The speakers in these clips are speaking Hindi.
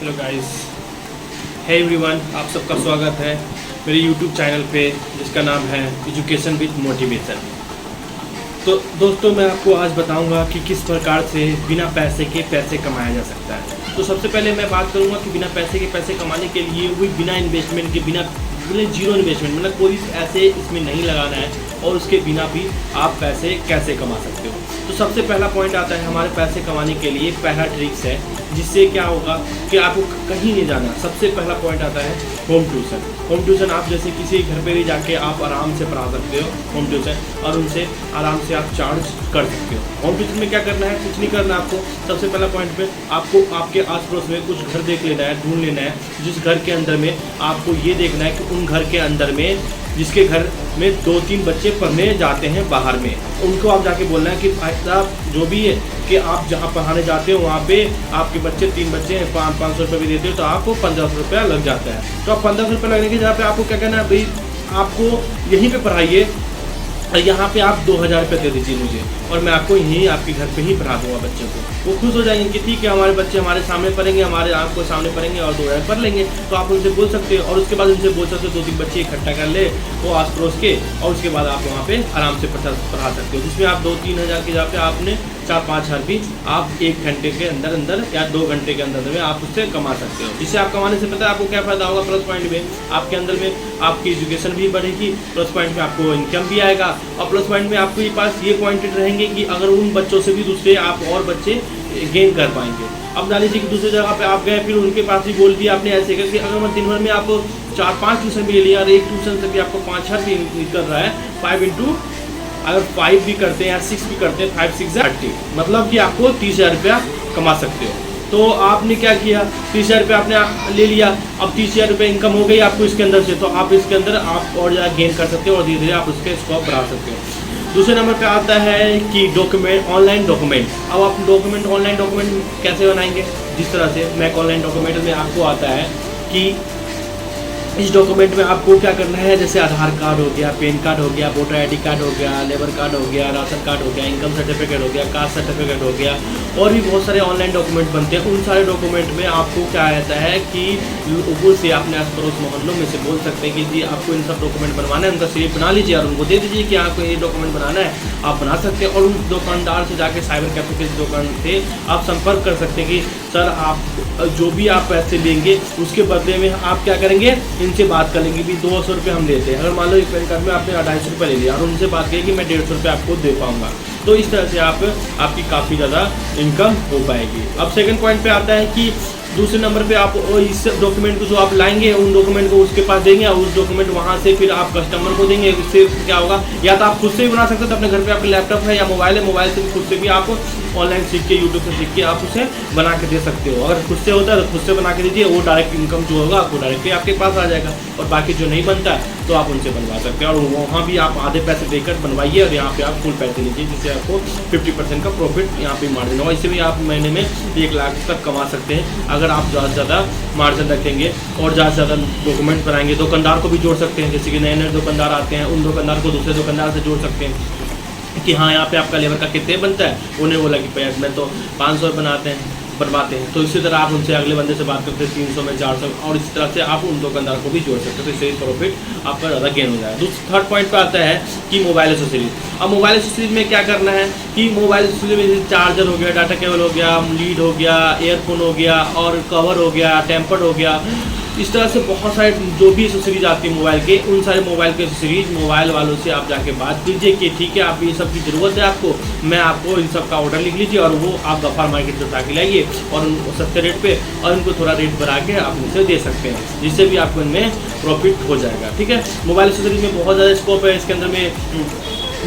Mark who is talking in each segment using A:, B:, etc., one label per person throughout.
A: हेलो गाइस, हे एवरीवन, आप सबका स्वागत है मेरे यूट्यूब चैनल पे जिसका नाम है एजुकेशन विद मोटिवेशन। तो दोस्तों, मैं आपको आज बताऊंगा कि किस प्रकार से बिना पैसे के पैसे कमाया जा सकता है। तो सबसे पहले मैं बात करूंगा कि बिना पैसे के पैसे कमाने के लिए वो बिना इन्वेस्टमेंट के, बिना जीरो इन्वेस्टमेंट, मतलब कोई ऐसे इसमें नहीं लगाना है और उसके बिना भी आप पैसे कैसे कमा सकते हो। तो सबसे पहला पॉइंट आता है हमारे पैसे कमाने के लिए पहला ट्रिक्स है, जिससे क्या होगा कि आपको कहीं नहीं जाना। सबसे पहला पॉइंट आता है होम ट्यूशन। होम ट्यूशन आप जैसे किसी घर पे भी जाके आप आराम से पढ़ा सकते हो होम ट्यूशन, और उनसे आराम से आप चार्ज कर सकते हो। होम ट्यूशन में क्या करना है, कुछ नहीं करना आपको। सबसे पहला पॉइंट पे आपको आपके आस पड़ोस में कुछ घर देख लेना है, ढूंढ लेना है, जिस घर के अंदर में आपको ये देखना है कि उन घर के अंदर में जिसके घर में 2-3 बच्चे पढ़ने जाते हैं बाहर में, उनको आप जाके बोलना है कि भाई साहब जो भी है कि आप जहाँ पढ़ाने जाते हो वहाँ पे आपके बच्चे 3 बच्चे हैं, 500 रुपये भी देते हो तो आपको 1500 रुपया लग जाता है। तो आप 1500 रुपये लगने की जगह पे आपको क्या कहना है, भाई आपको यहीं पे पढ़ाइए और यहाँ पे आप 2000 रुपये दे दीजिए मुझे, और मैं आपको यहीं आपके घर पे ही पढ़ा दूँगा बच्चों को। वो खुश हो जाएंगे कि ठीक है, हमारे बच्चे हमारे सामने पढ़ेंगे, हमारे आँख को सामने पढ़ेंगे और 2000 पढ़ लेंगे। तो आप उनसे बोल सकते हो, और उसके बाद उनसे बोल सकते हो 2-3 बच्चे इकट्ठा कर ले वो आस पड़ोस के, और उसके बाद आप वहाँ पे आराम से पढ़ा सकते हो, जिसमें आप 2-3 हज़ार की जगह पे आपने 4-5 हज़ार भी आप 1 घंटे के अंदर या 2 घंटे के अंदर में आप उससे कमा सकते हो। जिससे आप कमाने से पता है आपको क्या फ़ायदा होगा। प्लस पॉइंट में आपके अंदर में आपकी एजुकेशन भी बढ़ेगी, प्लस पॉइंट में आपको इनकम भी आएगा, और प्लस पॉइंट में आपके पास ये पॉइंटेड रहेंगे कि अगर उन बच्चों से भी दूसरे आप और बच्चे गेन कर पाएंगे। अब मान लीजिए कि दूसरी जगह पे आप गए, फिर उनके पास भी बोल दिया आपने ऐसे करके, अगर मैं दिन भर में आप 4-5 ट्यूशन भी ले लिया और एक ट्यूशन से भी आपको 5,000 भी निकल रहा है, 5 इंटू अगर 5 भी करते हैं या 6 भी करते हैं, 5-6 30, मतलब कि आपको 30,000 रुपया कमा सकते हो। तो आपने क्या किया, 30,000 रुपये आपने ले लिया, अब 30,000 रुपये इनकम हो गई आपको इसके अंदर से, तो आप इसके अंदर आप और ज़्यादा गेन कर सकते हो और धीरे धीरे आप उसके स्कोप बढ़ा सकते हो। दूसरे नंबर पे आता है कि डॉक्यूमेंट, ऑनलाइन डॉक्यूमेंट। अब आप डॉक्यूमेंट, ऑनलाइन डॉक्यूमेंट कैसे बनाएंगे, जिस तरह से मैं ऑनलाइन डॉक्यूमेंट में आपको आता है कि इस डॉक्यूमेंट में आपको क्या करना है, जैसे आधार कार्ड हो गया, पैन कार्ड हो गया, वोटर आईडी कार्ड हो गया, लेबर कार्ड हो गया, राशन कार्ड हो गया, इनकम सर्टिफिकेट हो गया, कास्ट सर्टिफिकेट हो गया, और भी बहुत सारे ऑनलाइन डॉक्यूमेंट बनते हैं। उन सारे डॉक्यूमेंट में आपको क्या रहता है कि लोगों से अपने आस पड़ोस मोहल्लों में से बोल सकते हैं कि जी आपको इन सब डॉक्यूमेंट बनवाना है, उनका स्लिप बना लीजिए और उनको दे दीजिए कि आपको ये डॉक्यूमेंट बनाना है, आप बना सकते हैं। और उन दुकानदार से जाके साइबर कैफे की दुकान से आप संपर्क कर सकते हैं कि सर आप जो भी आप पैसे लेंगे उसके बदले में आप क्या करेंगे, इनसे बात कर लेंगे कि 200 रुपये हम देते हैं। अगर मान लो एक पैन कार्ड में आपने 250 रुपये ले लिया और उनसे बात करिए कि मैं 150 रुपये आपको दे पाऊंगा, तो इस तरह से आपकी काफ़ी ज़्यादा इनकम हो पाएगी। अब सेकंड पॉइंट पे आता है कि दूसरे नंबर पे आप इस डॉक्यूमेंट को जो आप लाएंगे उन डॉक्यूमेंट को उसके पास देंगे और उस डॉक्यूमेंट वहाँ से फिर आप कस्टमर को देंगे। इससे क्या होगा, या तो आप खुद से भी बना सकते हो, तो अपने घर पे आपके लैपटॉप है या मोबाइल है, मोबाइल से भी खुद से भी आप ऑनलाइन सीख के, यूट्यूब से सीख के आप उसे बना के दे सकते हो। अगर खुद से होता है तो खुद से बना के दीजिए, वो डायरेक्ट इनकम जो होगा आपको डायरेक्टली आपके पास आ जाएगा। और बाकी जो नहीं बनता है तो आप उनसे बनवा सकते हैं, और वहाँ भी आप आधे पैसे देकर बनवाइए और यहाँ पे आप फुल पैसे लीजिए, जिससे आपको 50% का प्रॉफिट यहाँ पे मार्जिन होगा। इससे भी आप महीने में 1 लाख तक कमा सकते हैं अगर आप ज़्यादा से ज़्यादा मार्जिन रखेंगे और ज़्यादा से ज़्यादा डॉक्यूमेंट बनाएंगे। दुकानदार को भी जोड़ सकते हैं, जैसे कि नए नए दुकानदार आते हैं, उन दुकानदार को दूसरे दुकानदार से जोड़ सकते हैं कि हाँ यहाँ पे आपका लेबर का कितने बनता है, उन्हें बोला कि भैया मैं तो 500 बनवाते हैं, तो इसी तरह आप उनसे अगले बंदे से बात करते हैं 300 में, 400, और इसी तरह से आप उन दुकानदार को भी जोड़ सकते हो, तो इससे प्रॉफिट आपका ज़्यादा गेन हो जाएगा। थर्ड पॉइंट पर आता है कि मोबाइल एसेसरीज। अब मोबाइल एसेसरीज में क्या करना है कि मोबाइल एसेसरीज में जैसे चार्जर हो गया, डाटा केबल हो गया, लीड हो गया, एयरफोन हो गया, और कवर हो गया, टेम्पर्ड हो गया, इस तरह से बहुत सारे जो भी एसेसरीज आती है मोबाइल के, उन सारे मोबाइल के एसेसरीज मोबाइल वालों से आप जाके बात कीजिए कि ठीक है आप ये सब की ज़रूरत है आपको, मैं आपको इन सब का ऑर्डर लिख लीजिए, और वो आप गफ़ार मार्केट से उठा के लाइए और उनको सस्ते रेट पे और उनको थोड़ा रेट बढ़ा के आप उनसे दे सकते हैं, जिससे भी आपको इनमें प्रॉफिट हो जाएगा। ठीक है, मोबाइल एसेसरीज में बहुत ज़्यादा स्कोप है। इसके अंदर में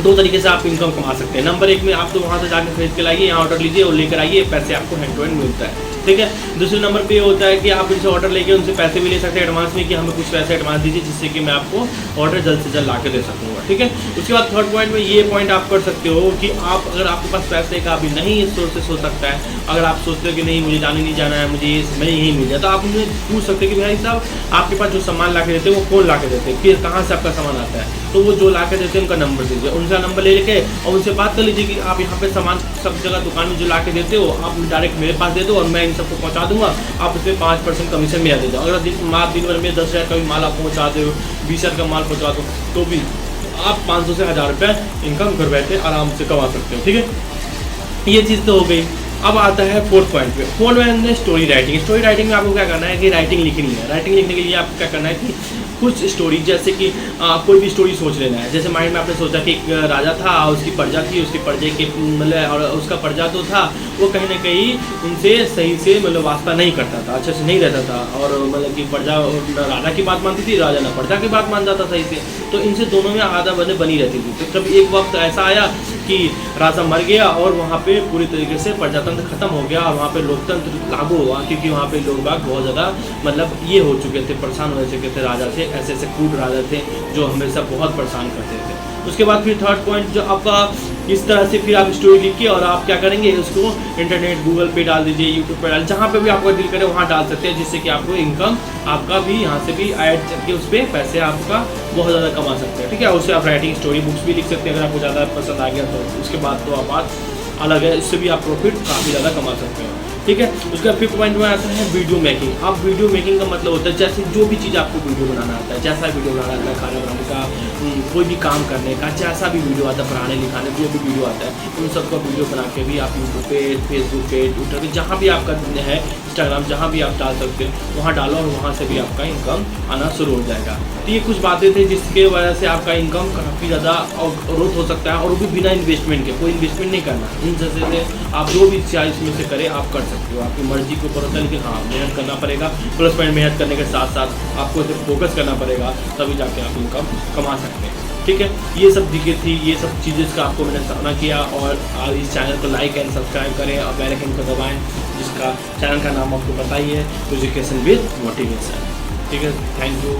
A: 2 तरीके से आप इनकम कमा सकते हैं। नंबर 1 में आप तो वहाँ से जाकर खरीद के लाइए, यहाँ ऑर्डर लीजिए और लेकर आइए, पैसे आपको हैंड टू हैंड मिलता है। ठीक है, दूसरे नंबर पे ये होता है कि आप उनसे ऑर्डर लेके उनसे पैसे भी ले सकते हैं एडवांस में, कि हमें कुछ पैसे एडवांस दीजिए जिससे कि मैं आपको ऑर्डर जल्द से जल्द ला के दे सकूँगा। ठीक है, उसके बाद थर्ड पॉइंट में ये पॉइंट आप कर सकते हो कि आप अगर आपके पास पैसे का अभी नहीं सोर्सेस हो सकता है, अगर आप सोचते हो कि नहीं मुझे जाने नहीं जाना है, मुझे ये समय यहीं मिल जाए, तो आप उन्हें पूछ सकते हैं कि भाई साहब आपके पास जो सामान ला के देते हैं वो कौन ला के देते हैं, फिर कहाँ से आपका सामान आता है, तो वो जो ला के देते हैं उनका नंबर दीजिए, उनका नंबर ले लेके और उनसे बात कर लीजिए कि आप यहाँ पे सामान सब जगह दुकान में जो ला के देते हो आप डायरेक्ट मेरे पास दे दो और मैं इन सबको पहुँचा दूँगा, आप उसमें 5% कमीशन मेरा दे दो। अगर दिन भर में 10,000 का भी माल आप पहुँचा दो, 20,000 का माल पहुँचा दो, तो भी आप 500 से 1000 रुपये इनकम घर बैठे आराम से कमा सकते हो। ठीक है, ये चीज़ तो हो गई। अब आता है फोर्थ पॉइंट पे। फोर्थ पॉइंट में स्टोरी राइटिंग। स्टोरी राइटिंग में आपको क्या करना है कि राइटिंग लिखनी है। राइटिंग लिखने के लिए आपको क्या करना है कि कुछ स्टोरी, जैसे कि कोई भी स्टोरी सोच लेना है। जैसे माइंड में आपने सोचा कि एक राजा था, उसकी प्रजा थी, उसकी प्रजा के मतलब और उसका प्रजा तो था वो कहीं ना कहीं उनसे सही से मतलब वास्ता नहीं करता था, अच्छे से नहीं रहता था, और मतलब कि प्रजा राजा की बात मानती थी, राजा ना प्रजा की बात मान जाता सही से, तो इनसे दोनों में आदा बने बनी रहती थी। तो कभी एक वक्त ऐसा आया कि राजा मर गया और वहाँ पे पूरी तरीके से प्रजातंत्र खत्म हो गया और वहाँ पे लोकतंत्र लागू हुआ, क्योंकि वहाँ पे लोग बाग बहुत ज़्यादा मतलब ये हो चुके थे, परेशान हो चुके थे राजा से। ऐसे ऐसे क्रूर राजा थे जो हमेशा बहुत परेशान करते थे। उसके बाद फिर थर्ड पॉइंट जो आपका, इस तरह से फिर आप स्टोरी लिखिए और आप क्या करेंगे, उसको इंटरनेट गूगल पे डाल दीजिए, यूट्यूब पे डाल, जहाँ पे भी आपका दिल करे वहाँ डाल सकते हैं, जिससे कि आपको इनकम आपका भी यहाँ से भी ऐड करके उस पर पैसे आपका बहुत ज़्यादा कमा सकते हैं। ठीक है, उससे आप राइटिंग स्टोरी बुक्स भी लिख सकते हैं अगर आपको ज़्यादा पसंद आ गया तो। उसके बाद तो आप बात अलग है, इससे भी आप प्रॉफिट काफ़ी ज़्यादा कमा सकते हो। ठीक है, उसका फिफ्थ पॉइंट में आता है वीडियो मेकिंग। आप वीडियो मेकिंग का मतलब होता है जैसे जो भी चीज़ आपको वीडियो बनाना आता है, जैसा वीडियो बनाना आता है, खाना बनाने का, कोई भी काम करने का, जैसा भी वीडियो आता है, पढ़ाने लिखाने जो भी वीडियो आता है, उन सबका वीडियो बना के भी आप यूट्यूब पे, फेसबुक पे, ट्विटर पे, जहाँ भी आपका है, इंस्टाग्राम, जहाँ भी आप डाल सकते हो वहाँ डालो और वहाँ से भी आपका इनकम आना शुरू हो जाएगा। तो ये कुछ बातें थी जिसके वजह से आपका इनकम काफ़ी ज़्यादा ग्रोथ हो सकता है, और वो भी बिना इन्वेस्टमेंट के। कोई इन्वेस्टमेंट नहीं करना, इन जैसे आप जो भी चाहे इसमें से करें आप कर सकते हो, आपकी मर्जी के ऊपर होता है। लेकिन हाँ, मेहनत करना पड़ेगा, प्लस पॉइंट मेहनत करने के साथ साथ आपको इसे फोकस करना पड़ेगा, तभी जाके आप इनकम कमा सकते हैं। ठीक है, ये सब दिक्कत थी, ये सब चीज़ें का आपको मैंने सामना किया। और इस चैनल को लाइक एंड सब्सक्राइब करें और बेल आइकन को दबाएं, जिसका चैनल का नाम आपको पता ही है, एजुकेशन विद मोटिवेशन। ठीक है, थैंक यू।